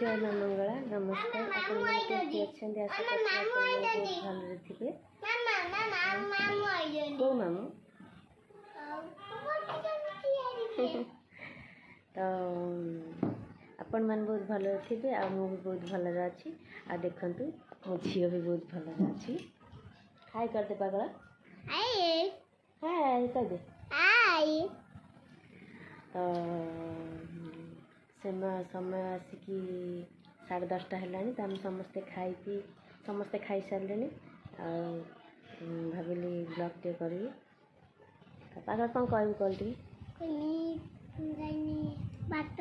जय माँ मंगला नमस्कार आपण माने केमती अछंदी आशा करछि आपण बहुत भलरे थिबे को मामू तो आपण मान बहुत भलरे थिबे आ मु भी बहुत भलरे अछि आ देखंतु मो झियो भी बहुत भलरे अछि हाय करते पागला हाय हाय कर दे हाय तो समय आसिकी 10:30 हेलानी तो आम समस्ते खाई पी समस्ते खाई सारे भाविली ब्लॉग टे करी पागल कौन कहबी कल भात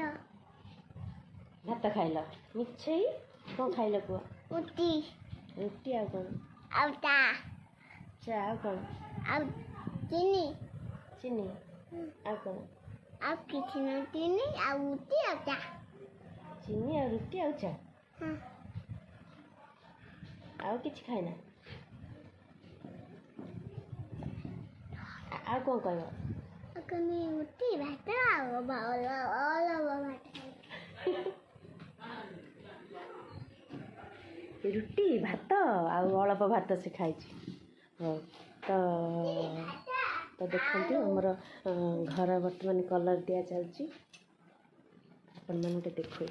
भात खाइल मिछे कौन खाइल पुआ रुटी रुटी आ कौन आ चा आ कौन आ चीनी चीनी आ कौन आ किसी न चीनी आ रुटी आ चा चीनी आ रुटी आ चा हां आ किछ खाइना आ कौन कहबो कनी रुटी भात आ भात रुटी भात आ अल्प भात से खाई तो देखते आमर घर बर्तमान कलर दिया चलती आपण मान देखो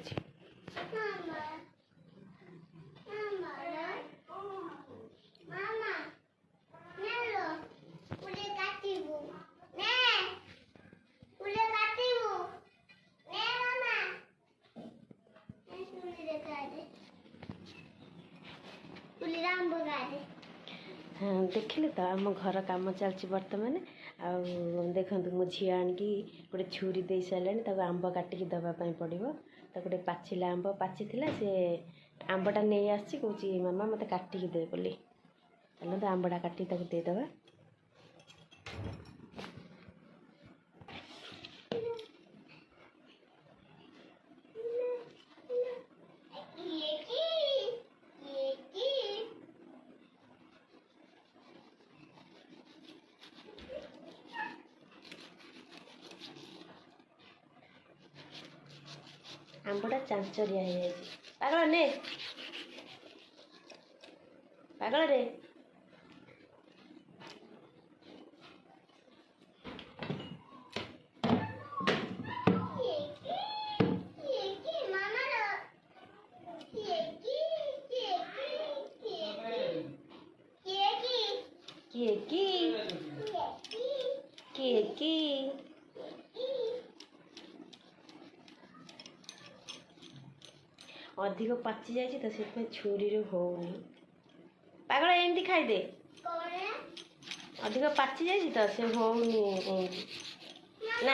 हाँ देखिले तो आम घर कम चलती बर्तमान आ देखु मो झी आणिकी गोटे छुरी दे सारे आंब काटिकी दवापाई पड़ो तो गोटे पाचिला आंब पाची से आंबटा नहीं आसी कौची मामा मत काटिकी दे बोली चलो तो आंबटा काटी देदबा आंबटा चांचरिया है पागल ने पागल रे अधिक पाची जाए तो से छुरी होनी पागल एमती खाईदे अधिक पाची जाए तो से होनी ना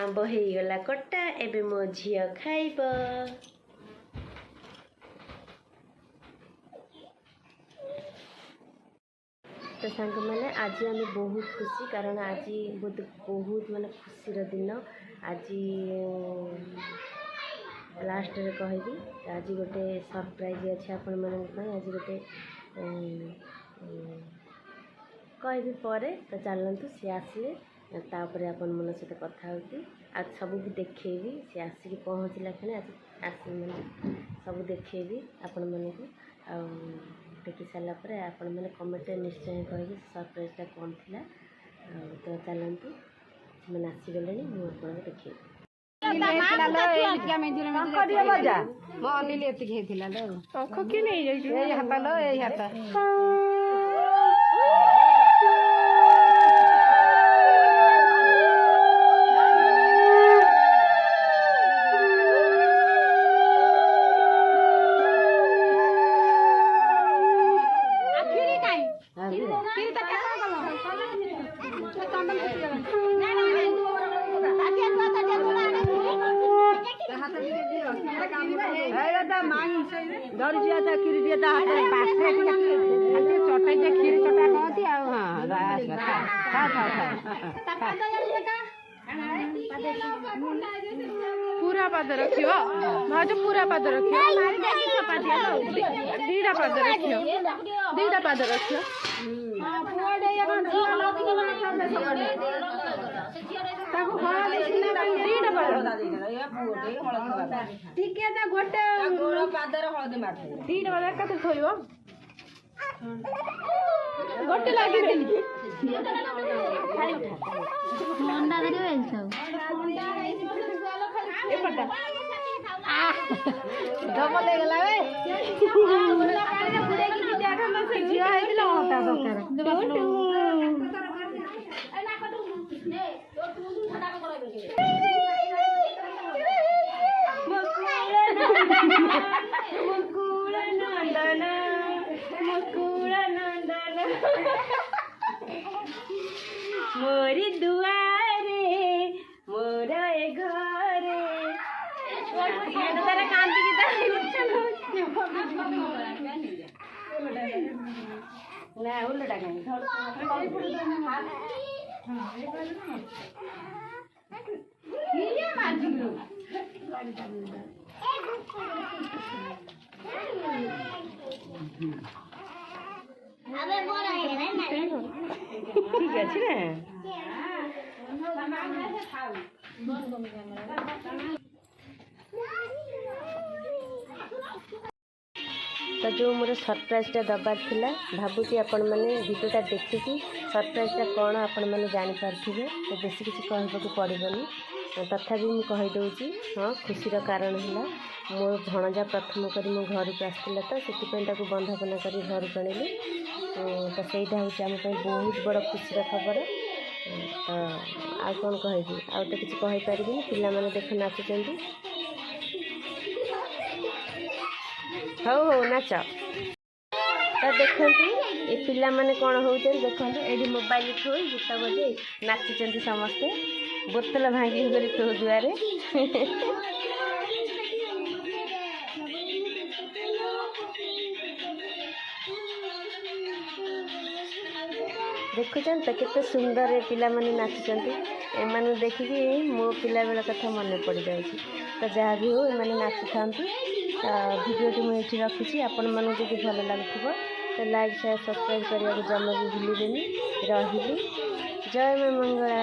आंब हो गला कटा एबे मो झियो खाइब तो सांग मैंने आज आम बहुत खुशी कारण आज बहुत माने खुशी दिन आज लास्ट रे कहबी आज गोटे सरप्राइज अच्छे आपण मानक आज गोटे कहबी पर तो चलतु सी आसिले तापर आपण मन सहित कथा होती आज सब भी देखेबी सी आसिक पहुँचला खेने आज सब देखेबी आपण मन को आ देखी सारा पर आपण मैंने कमेंट निश्चय कहे सरप्राइजटा कौन थी तो चलतु मैंने आसीगले मुझे देखिए डरी दिया था खीर दिया था चटाई खीर चटा कहती पूरा पाद रखियो भाज पूरा पाद रखियो दीटा पाद रखियो दीटा पाद रखियो गोटे लगे डबल गला मोरी दुआरे मोर ए घरे तारा कांदी की ना उल्टा ठीक আছে না तो जो मोर सरप्राइजटा दबार थिला भावुची आपण मैंने भिडियोटा देखिकी सरप्राइजटा कौन आपण मैंने जानीपारे तो बेसी किसी कहवाक पड़ोनी तथापि मुझे कहीदे हाँ खुशीर कारण है मो भणजा प्रथम कर मो घर को आसला तो से बंधापना कर घर को आनी तो सहीटा हूँ आम बहुत बड़ खुशीर खबर तो आ कौन कहबी आ तो किसी कहीपर पिला देख नाचुं हो नाच तो देखते ये पिला माने कौन हो देखते ये मोबाइल थोई गीत बजे नाचुं समस्ते बोतल भांगी कर तो दुआरे देखुन तो केते सुंदर पिला माने नाचुं एम देखिकी मो पिला बेला कथा मन पड़ जाए तो जहाँ भी हो एम नाचु था भिडियो मुझे रखुची आपण मन जब भल लगुव तो लाइक शेयर सब्सक्राइब करने को जमा भी भूलें रही जय मां मंगला।